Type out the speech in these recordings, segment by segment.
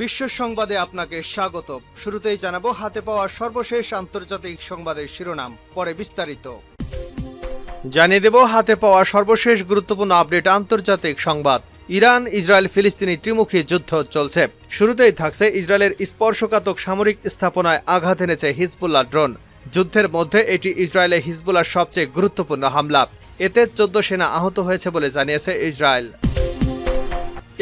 বিশ্ব সংবাদে আপনাকে স্বাগত। শুরুতেই জানাবো হাতে পাওয়া সর্বশেষ আন্তর্জাতিক সংবাদের শিরোনাম, পরে বিস্তারিত জানিয়ে দেব। হাতে পাওয়া সর্বশেষ গুরুত্বপূর্ণ আপডেট আন্তর্জাতিক সংবাদ। ইরান ইসরায়েল ফিলিস্তিনি ত্রিমুখী যুদ্ধ চলছে। শুরুতেই থাকছে ইসরায়েলের স্পর্শকাতর সামরিক স্থাপনায় আঘাত এনেছে হিজবুল্লাহ ড্রোন। যুদ্ধের মধ্যে এটি ইসরায়েলে হিজবুল্লাহর সবচেয়ে গুরুত্বপূর্ণ হামলা। এতে 14 সেনা আহত হয়েছে বলে জানিয়েছে ইসরায়েল।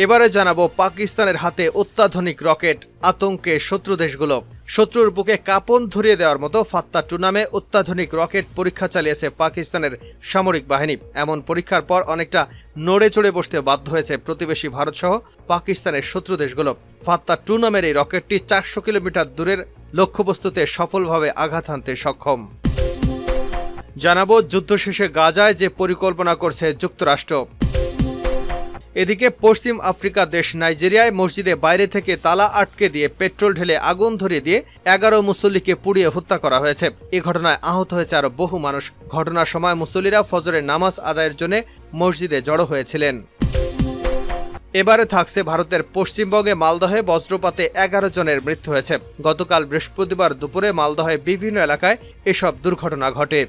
এবারে জানাবো পাকিস্তানের হাতে অত্যাধুনিক রকেট, আতঙ্কে শত্রু দেশগুলো। শত্রুর বুকে কাঁপন ধরিয়ে দেওয়ার মতো ফাত্তা-2 নামে অত্যাধুনিক রকেট পরীক্ষা চালিয়েছে পাকিস্তানের সামরিক বাহিনী। এমন পরীক্ষার পর অনেকটা নড়ে চড়ে বসতে বাধ্য হয়েছে প্রতিবেশী ভারতসহ পাকিস্তানের শত্রু দেশগুলো। ফাত্তা-2 নামের এই রকেটটি 400 কিলোমিটার দূরের লক্ষ্যবস্তুতে সফলভাবে আঘাত হানতে সক্ষম। জানাবো যুদ্ধ শেষে গাজায় যে পরিকল্পনা করছে যুক্তরাষ্ট্র। এদিকে পশ্চিম আফ্রিকা দেশ নাইজেরিয়ায় মসজিদে বাইরে থেকে তালা আটকে দিয়ে পেট্রোল ঢেলে আগুন ধরিয়ে দিয়ে 11 মুসল্লিকে পুড়িয়ে হত্যা করা হয়েছে। এ ঘটনায় আহত হয়েছে আরো বহু মানুষ। ঘটনার সময় মুসল্লিরা ফজরের নামাজ আদায়ের জন্য মসজিদে জড়ো হয়েছিলেন। এবারে থাকছে ভারতের পশ্চিমবঙ্গে মালদহে বজ্রপাতে 11 জনের মৃত্যু হয়েছে। গতকাল বৃহস্পতিবার দুপুরে মালদহে বিভিন্ন এলাকায় এসব দুর্ঘটনা ঘটে।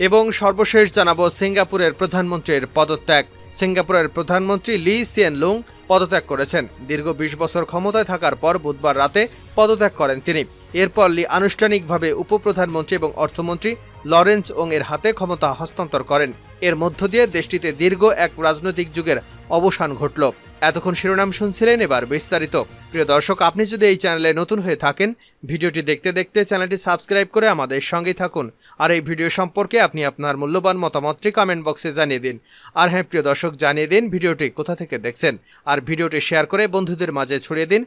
এবং সর্বশেষ জানাবো সিঙ্গাপুরের প্রধানমন্ত্রীর পদত্যাগ। সিঙ্গাপুরের প্রধানমন্ত্রী লি সিয়েন লুং পদত্যাগ করেছেন। দীর্ঘ 20 বছর ক্ষমতায় থাকার পর বুধবার রাতে পদত্যাগ করেন তিনি। এরপর লি আনুষ্ঠানিকভাবে উপপ্রধানমন্ত্রী এবং অর্থমন্ত্রী লরেন্স ওং এর হাতে ক্ষমতা হস্তান্তর করেন। এর মধ্য দিয়ে দেশটিতে দীর্ঘ এক রাজনৈতিক যুগের অবসান ঘটল। এতক্ষণ শিরোনাম শুনছিলেন, এবার বিস্তারিত। প্রিয় দর্শক, আপনি যদি এই চ্যানেলে নতুন হয়ে থাকেন, ভিডিওটি দেখতে দেখতে চ্যানেলটি সাবস্ক্রাইব করে আমাদের সঙ্গেই থাকুন। আর এই ভিডিও সম্পর্কে আপনি আপনার মূল্যবান মতামতটি কমেন্ট বক্সে জানিয়ে দিন। আর হ্যাঁ প্রিয় দর্শক, জানিয়ে দিন ভিডিওটি কোথা থেকে দেখছেন, আর ভিডিওটি শেয়ার করে বন্ধুদের মাঝে ছড়িয়ে দিন।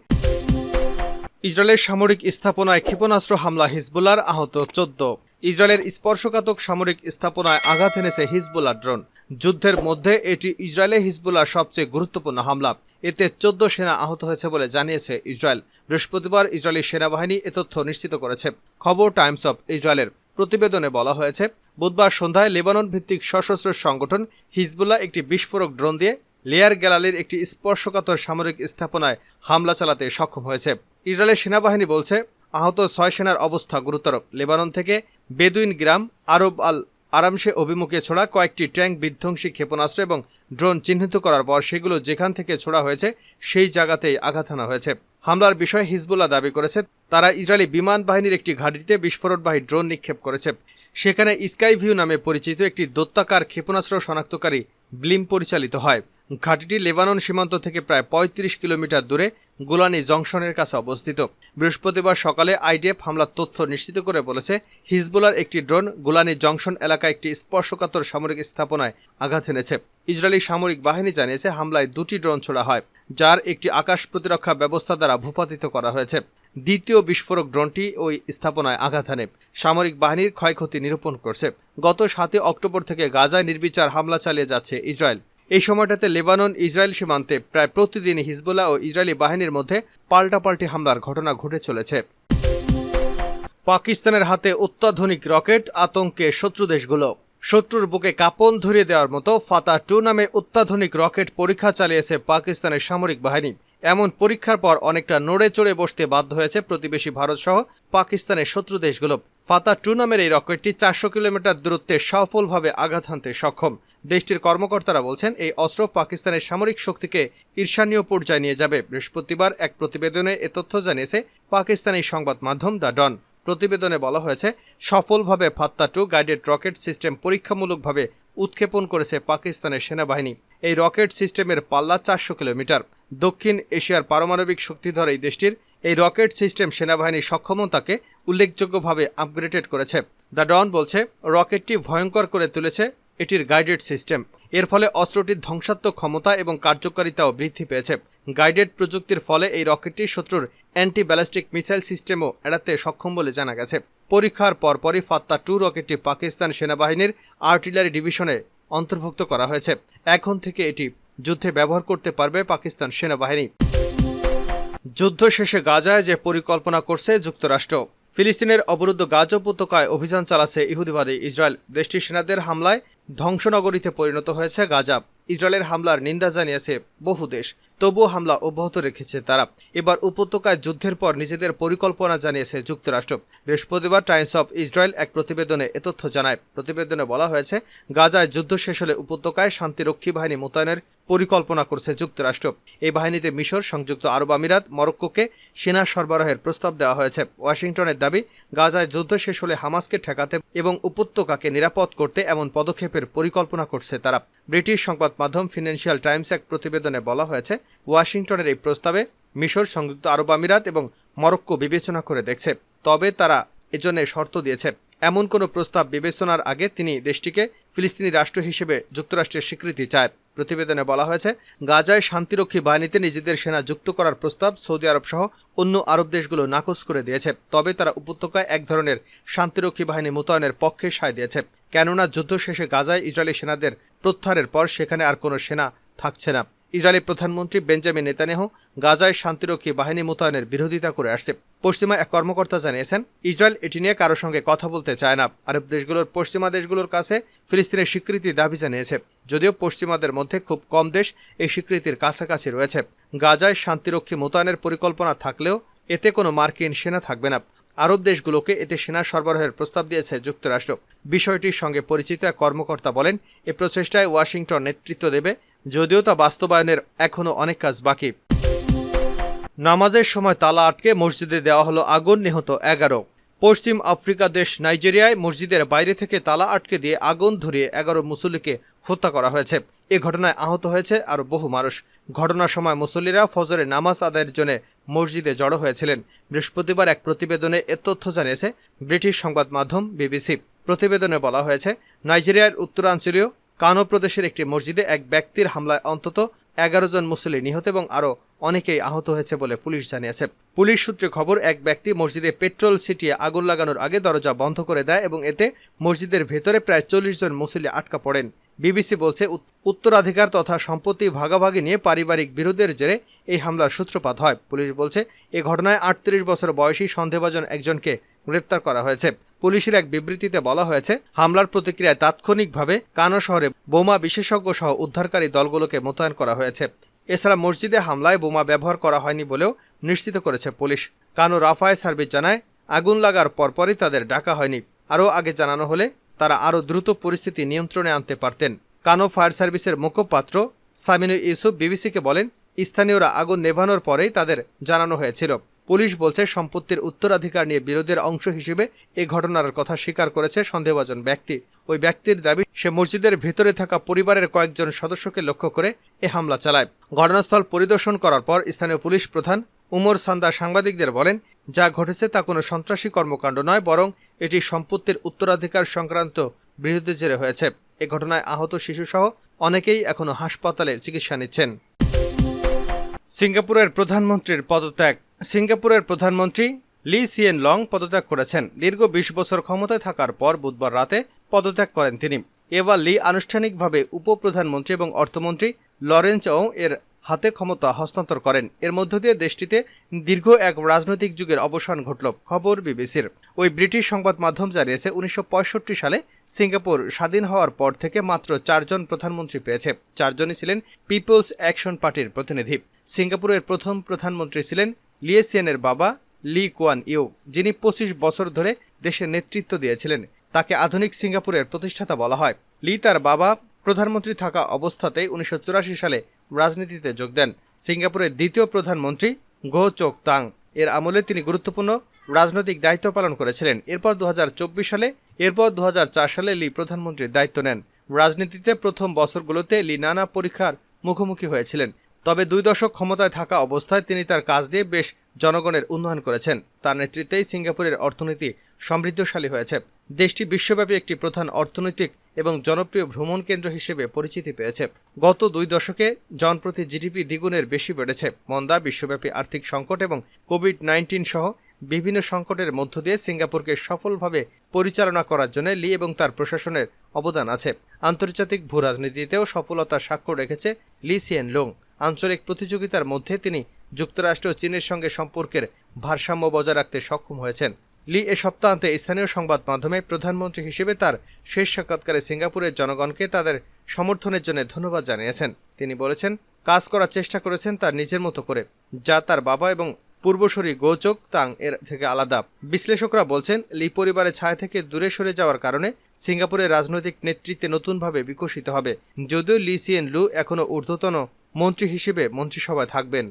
ইসরায়েলের সামরিক স্থাপনায় ক্ষেপণাস্ত্র হামলা, হিজবুল্লাহর আহত 14। ইসরায়েলের স্পর্শকাতর সামরিক স্থাপনায় আঘাত এনেছে হিজবুল্লাহ ড্রোন। যুদ্ধের মধ্যে এটি ইসরায়েলে হিজবুল্লাহর সবচেয়ে গুরুত্বপূর্ণ হামলা। এতে 14 সেনা আহত হয়েছে বলে জানিয়েছে ইসরায়েল। বৃহস্পতিবার ইসরায়েলি সেনাবাহিনী এ তথ্য নিশ্চিত করেছে। খবর টাইমস অফ ইসরায়েলের প্রতিবেদনে বলা হয়েছে, বুধবার সন্ধ্যায় লেবানন ভিত্তিক সশস্ত্র সংগঠন হিজবুল্লাহ একটি বিস্ফোরক ড্রোন দিয়ে লেয়ার গ্যালালির একটি স্পর্শকাতর সামরিক স্থাপনায় হামলা চালাতে সক্ষম হয়েছে। ইসরায়েলের সেনাবাহিনী বলছে, আহত 6 সেনার অবস্থা গুরুতর। লেবানন থেকে বেদুইন গ্রাম আরব আল আরামসে অভিমুখে ছোড়া কয়েকটি ট্যাঙ্ক বিধ্বংসী ক্ষেপণাস্ত্র এবং ড্রোন চিহ্নিত করার পর সেগুলো যেখান থেকে ছোড়া হয়েছে সেই জায়গাতেই আঘাত হানা হয়েছে। হামলার বিষয়ে হিজবুল্লাহ দাবি করেছে, তারা ইসরায়েলি বিমান বাহিনীর একটি ঘাঁটিতে বিস্ফোরণবাহী ড্রোন নিক্ষেপ করেছে। সেখানে স্কাই ভিউ নামে পরিচিত একটি দৈত্যাকার ক্ষেপণাস্ত্র শনাক্তকারী ব্লিম পরিচালিত হয়। ঘাঁটিটি লেবানন সীমান্ত থেকে প্রায় 35 কিলোমিটার দূরে গোলানি জংশনের কাছে অবস্থিত। বৃহস্পতিবার সকালে আইডিএফ হামলার তথ্য নিশ্চিত করে বলেছে, হিজবুল্লাহর একটি ড্রোন গোলানি জংশন এলাকায় একটি স্পর্শকাতর সামরিক স্থাপনায় আঘাত এনেছে। ইসরায়েলি সামরিক বাহিনী জানিয়েছে, হামলায় 2টি ড্রোন ছোড়া হয়, যার একটি আকাশ প্রতিরক্ষা ব্যবস্থা দ্বারা ভূপাতিত করা হয়েছে। দ্বিতীয় বিস্ফোরক ড্রোনটি ওই স্থাপনায় আঘাত হানে। সামরিক বাহিনীর ক্ষয়ক্ষতি নিরূপণ করছে। গত 7 অক্টোবর থেকে গাজায় নির্বিচার হামলা চালিয়ে যাচ্ছে ইসরায়েল। এই সময়টাতে লেবানন ইসরায়েল সীমান্তে প্রায় প্রতিদিন হিজবুল্লাহ ও ইসরায়েলি বাহিনীর মধ্যে পাল্টাপাল্টি হামলার ঘটনা ঘটে চলেছে। পাকিস্তানের হাতে অত্যাধুনিক রকেট, আতঙ্কে শত্রু দেশগুলো। শত্রুর বুকে কাঁপন ধরিয়ে দেওয়ার মতো ফাতা-2 নামে অত্যাধুনিক রকেট পরীক্ষা চালিয়েছে পাকিস্তানের সামরিক বাহিনী। এমন পরীক্ষার পর অনেকটা নড়ে চড়ে বসতে বাধ্য হয়েছে প্রতিবেশী ভারতসহ পাকিস্তানের শত্রু দেশগুলো। ফাতা-2 নামের এই রকেটটি 400 কিলোমিটার দূরত্বে সফলভাবে আঘাত হানতে সক্ষম। দেশটির কর্মকর্তারা বলছেন, এই অস্ত্র পাকিস্তানের সামরিক শক্তিকে ঈর্ষণীয় পর্যায়ে নিয়ে যাবে। বৃহস্পতিবার এক প্রতিবেদনে এ তথ্য জানিয়েছে পাকিস্তানি সংবাদ মাধ্যম দ্য ডন। প্রতিবেদনে বলা হয়েছে, সফলভাবে ফাত্তা-2 গাইডেড রকেট সিস্টেম পরীক্ষামূলকভাবে উৎক্ষেপণ করেছে পাকিস্তানের সেনাবাহিনী। এই রকেট সিস্টেমের পাল্লা 400 কিলোমিটার। দক্ষিণ এশিয়ার পারমাণবিক শক্তিধর এই দেশটির এই রকেট সিস্টেম সেনাবাহিনীর সক্ষমতাকে উল্লেখযোগ্যভাবে আপগ্রেডেড করেছে। দ্য ডন বলছে, রকেটটি ভয়ঙ্কর করে তুলেছে এটির গাইডেড সিস্টেম। এর ফলে অস্ত্রটির ধ্বংসাত্মক ক্ষমতা এবং কার্যকারিতাও বৃদ্ধি পেয়েছে। গাইডেড প্রযুক্তির ফলে এই রকেটটি শত্রুর অ্যান্টি ব্যালিস্টিক মিসাইল সিস্টেমও এড়াতে সক্ষম বলে জানা গেছে। পরীক্ষার পরপরই ফাত্তা-2 রকেটটি পাকিস্তান সেনাবাহিনীর আর্টিলারি ডিভিশনে অন্তর্ভুক্ত করা হয়েছে। এখন থেকে এটি যুদ্ধে ব্যবহার করতে পারবে পাকিস্তান সেনাবাহিনী। যুদ্ধ শেষে গাজায় যে পরিকল্পনা করছে যুক্তরাষ্ট্র। ফিলিস্তিনের অবরুদ্ধ গাজা উপত্যকায় অভিযান চালাচ্ছে ইহুদিবাদী ইসরায়েল। দেশটির সেনাদের হামলায় ধ্বংসনগরীতে পরিণত হয়েছে গাজা। ইসরায়েলের হামলার নিন্দা জানিয়েছে বহু দেশ, তবুও হামলা অব্যাহত রেখেছে তারা। এবার উপত্যকায় যুদ্ধের পর নিজেদের পরিকল্পনা জানিয়েছে যুক্তরাষ্ট্র। বৃহস্পতিবার টাইমস অফ ইসরায়েল এক প্রতিবেদনে এ তথ্য জানায়। প্রতিবেদনে বলা হয়েছে, গাজায় যুদ্ধ শেষ হলে উপত্যকায় শান্তিরক্ষী বাহিনী মোতায়েনের পরিকল্পনা করছে যুক্তরাষ্ট্র। এই বাহিনীতে মিশর, সংযুক্ত আরব আমিরাত, মরক্কোকে সেনা সরবরাহের প্রস্তাব দেওয়া হয়েছে। ওয়াশিংটনের দাবি, গাজায় যুদ্ধ শেষ হলে হামাসকে ঠেকাতে এবং উপত্যকাকে নিরাপদ করতে এমন পদক্ষেপের পরিকল্পনা করছে তারা। ব্রিটিশ সংবাদ মাধ্যম ফিনান্সিয়াল টাইমস এক প্রতিবেদনে বলা হয়েছে, ওয়াশিংটনের এই প্রস্তাবে মিশর, সংযুক্ত আরব আমিরাত এবং মরক্কো বিবেচনা করে দেখছে, তবে তারা এজন্য শর্ত দিয়েছে। এমন কোনো প্রস্তাব বিবেচনার আগে তিনি দেশটিকে ফিলিস্তিনি রাষ্ট্র হিসেবে যুক্তরাষ্ট্রের স্বীকৃতি চায়। প্রতিবেদনে বলা হয়েছে, গাজায় শান্তিরক্ষী বাহিনীতে নিজেদের সেনা যুক্ত করার প্রস্তাব সৌদি আরব সহ অন্য আরব দেশগুলো নাকচ করে দিয়েছে, তবে তারা উপত্যকায় এক ধরনের শান্তিরক্ষী বাহিনী মোতায়েনের পক্ষে সায় দিয়েছে। কেননা যুদ্ধ শেষে গাজায় ইসরায়েলি সেনাদের প্রত্যাহারের পর সেখানে আর কোনো সেনা থাকছে না। ইসরায়েলি প্রধানমন্ত্রী বেঞ্জামিন নেতানিয়াহু গাজায় শান্তিরক্ষী বাহিনী মোতায়েনের বিরোধিতা করে আসছে। পশ্চিমা এক কর্মকর্তা জানিয়েছেন, ইসরায়েল এটি নিয়ে কারো সঙ্গে কথা বলতে চায় না। আরব দেশগুলোর পশ্চিমা দেশগুলোর কাছে ফিলিস্তিনের স্বীকৃতি দাবি জানিয়েছে, যদিও পশ্চিমাদের মধ্যে খুব কম দেশ এই স্বীকৃতির কাছাকাছি রয়েছে। গাজায় শান্তিরক্ষী মোতায়েনের পরিকল্পনা থাকলেও এতে কোনো মার্কিন সেনা থাকবে না। আরব দেশগুলোকে এতে সেনা সরবরাহের প্রস্তাব দিয়েছে যুক্তরাষ্ট্র। বিষয়টির সঙ্গে পরিচিত এক কর্মকর্তা বলেন, এ প্রচেষ্টায় ওয়াশিংটন নেতৃত্ব দেবে, যদিও তা বাস্তবায়নের এখনও অনেক কাজ বাকি। নামাজের সময় তালা আটকে মসজিদে দেওয়া হলো আগুন, নিহত 11। পশ্চিম আফ্রিকা দেশ নাইজেরিয়ায় মসজিদের বাইরে থেকে তালা আটকে দিয়ে আগুন ধরিয়ে 11 মুসল্লিকে হত্যা করা হয়েছে। এ ঘটনায় আহত হয়েছে আরও বহু মানুষ। ঘটনার সময় মুসল্লিরা ফজরের নামাজ আদায়ের জন্য মসজিদে জড়ো হয়েছিলেন। বৃহস্পতিবার এক প্রতিবেদনে এ তথ্য জানিয়েছে ব্রিটিশ সংবাদ মাধ্যম বিবিসি। প্রতিবেদনে বলা হয়েছে, নাইজেরিয়ার উত্তরাঞ্চলীয় কানো প্রদেশের একটি মসজিদে এক ব্যক্তির হামলায় অন্তত 11 জন মুসল্লি নিহত এবং আরও অনেকেই আহত হয়েছে বলে পুলিশ জানিয়েছে। পুলিশ সূত্রে খবর, এক ব্যক্তি মসজিদে পেট্রোল ছিটিয়ে আগুন লাগানোর আগে দরজা বন্ধ করে দেয় এবং এতে মসজিদের ভেতরে প্রায় 40 জন মুসল্লি আটকা পড়েন। বিবিসি বলছে, উত্তরাধিকার তথা সম্পত্তি ভাগাভাগি নিয়ে পারিবারিক বিরোধের জেরে এই হামলার সূত্রপাত হয়। পুলিশ বলছে, এ ঘটনায় 38 বছর বয়সী সন্দেহভাজন একজনকে গ্রেপ্তার করা হয়েছে। পুলিশের এক বিবৃতিতে বলা হয়েছে, হামলার প্রতিক্রিয়ায় তাৎক্ষণিকভাবে কানো শহরে বোমা বিশেষজ্ঞ সহ উদ্ধারকারী দলগুলোকে মোতায়েন করা হয়েছে। এছাড়া মসজিদে হামলায় বোমা ব্যবহার করা হয়নি বলেও নিশ্চিত করেছে পুলিশ। কানো রাফায় সার্ভিস জানায়, আগুন লাগার পরপরই তাদের ডাকা হয়নি। আরও আগে জানানো হলে তারা আরও দ্রুত পরিস্থিতি নিয়ন্ত্রণে আনতে পারতেন। কানো ফায়ার সার্ভিসের মুখপাত্র সামিনু ইউসুফ বিবিসিকে বলেন, স্থানীয়রা আগুন নেভানোর পরেই তাদের জানানো হয়েছিল। পুলিশ বলছে, সম্পত্তির উত্তরাধিকার নিয়ে বিরোধের অংশ হিসেবে এ ঘটনার কথা স্বীকার করেছে সন্দেহভাজন ব্যক্তি। ওই ব্যক্তির দাবি, সে মসজিদের ভেতরে থাকা পরিবারের কয়েকজন সদস্যকে লক্ষ্য করে এ হামলা চালায়। ঘটনাস্থল পরিদর্শন করার পর স্থানীয় পুলিশ প্রধান উমর সান্দা সাংবাদিকদের বলেন, যা ঘটেছে তা কোনো সন্ত্রাসী কর্মকাণ্ড নয়, বরং এটি সম্পত্তির উত্তরাধিকার সংক্রান্ত বিরোধের জেরে হয়েছে। এ ঘটনায় আহত শিশুসহ অনেকেই এখনও হাসপাতালে চিকিৎসা নিচ্ছেন। সিঙ্গাপুরের প্রধানমন্ত্রীর পদত্যাগ। সিঙ্গাপুরের প্রধানমন্ত্রী লি সিয়েন লং পদত্যাগ করেছেন। দীর্ঘ 20 বছর ক্ষমতায় থাকার পর বুধবার রাতে পদত্যাগ করেন তিনি। এবার লি আনুষ্ঠানিকভাবে উপপ্রধানমন্ত্রী এবং অর্থমন্ত্রী লরেন্স ওং এর হাতে ক্ষমতা হস্তান্তর করেন। এর মধ্য দিয়ে দেশটিতে দীর্ঘ এক রাজনৈতিক যুগের অবসান ঘটল। খবর বিবিসির। ওই ব্রিটিশ সংবাদ মাধ্যম জানিয়েছে, 1965 সালে সিঙ্গাপুর স্বাধীন হওয়ার পর থেকে মাত্র 4 জন প্রধানমন্ত্রী পেয়েছে। 4 জনই ছিলেন পিপলস অ্যাকশন পার্টির প্রতিনিধি। সিঙ্গাপুরের প্রথম প্রধানমন্ত্রী ছিলেন লি সিয়েনের বাবা লি কুয়ান ইউ, যিনি 25 বছর ধরে দেশের নেতৃত্ব দিয়েছিলেন। তাকে আধুনিক সিঙ্গাপুরের প্রতিষ্ঠাতা বলা হয়। লি তার বাবা প্রধানমন্ত্রী থাকা অবস্থাতেই 1984 সালে রাজনীতিতে যোগ দেন। সিঙ্গাপুরের দ্বিতীয় প্রধানমন্ত্রী গো চোক তাং এর আমলে তিনি গুরুত্বপূর্ণ রাজনৈতিক দায়িত্ব পালন করেছিলেন। এরপর 2004 সালে লি প্রধানমন্ত্রীর দায়িত্ব নেন। রাজনীতিতে প্রথম বছরগুলোতে লি নানা পরীক্ষার মুখোমুখি হয়েছিলেন, তবে 2 দশক ক্ষমতায় থাকা অবস্থায় তিনি তার কাজ দিয়ে বেশ জনগণের উন্নয়ন করেছেন। তার নেতৃত্বেই সিঙ্গাপুরের অর্থনীতি সমৃদ্ধশালী হয়েছে। দেশটি বিশ্বব্যাপী একটি প্রধান অর্থনৈতিক এবং জনপ্রিয় ভ্রমণ কেন্দ্র হিসেবে পরিচিতি পেয়েছে। গত 2 দশকে জনপ্রতি জিডিপি দ্বিগুণের বেশি বেড়েছে। মন্দা, বিশ্বব্যাপী আর্থিক সংকট এবং কোভিড-19 সহ বিভিন্ন সংকটের মধ্য দিয়ে সিঙ্গাপুরকে সফলভাবে পরিচালনা করার জন্য লি এবং তার প্রশাসনের অবদান আছে। আন্তর্জাতিক ভূরাজনীতিতেও সফলতার স্বাক্ষর রেখেছে লি সিয়েন লং। আঞ্চলিক প্রতিযোগিতার মধ্যে তিনি যুক্তরাষ্ট্র ও চীনের সঙ্গে সম্পর্কের ভারসাম্য বজায় রাখতে সক্ষম হয়েছেন। লি এ সপ্তাহান্তে স্থানীয় সংবাদ মাধ্যমে প্রধানমন্ত্রী হিসেবে তার শেষ সাক্ষাৎকারে সিঙ্গাপুরের জনগণকে তাদের সমর্থনের জন্য ধন্যবাদ জানিয়েছেন। তিনি বলেছেন, কাজ করার চেষ্টা করেছেন তার নিজের মতো করে, যা তার বাবা এবং পূর্বসূরি গো চোক তাং এর থেকে আলাদা। বিশ্লেষকরা বলছেন, লি পরিবারের ছায়া থেকে দূরে সরে যাওয়ার কারণে সিঙ্গাপুরের রাজনৈতিক নেতৃত্বে নতুনভাবে বিকশিত হবে, যদিও লি সিয়েন লু এখনও ঊর্ধ্বতন মন্ত্রী হিসেবে মন্ত্রিসভায় থাকবেন।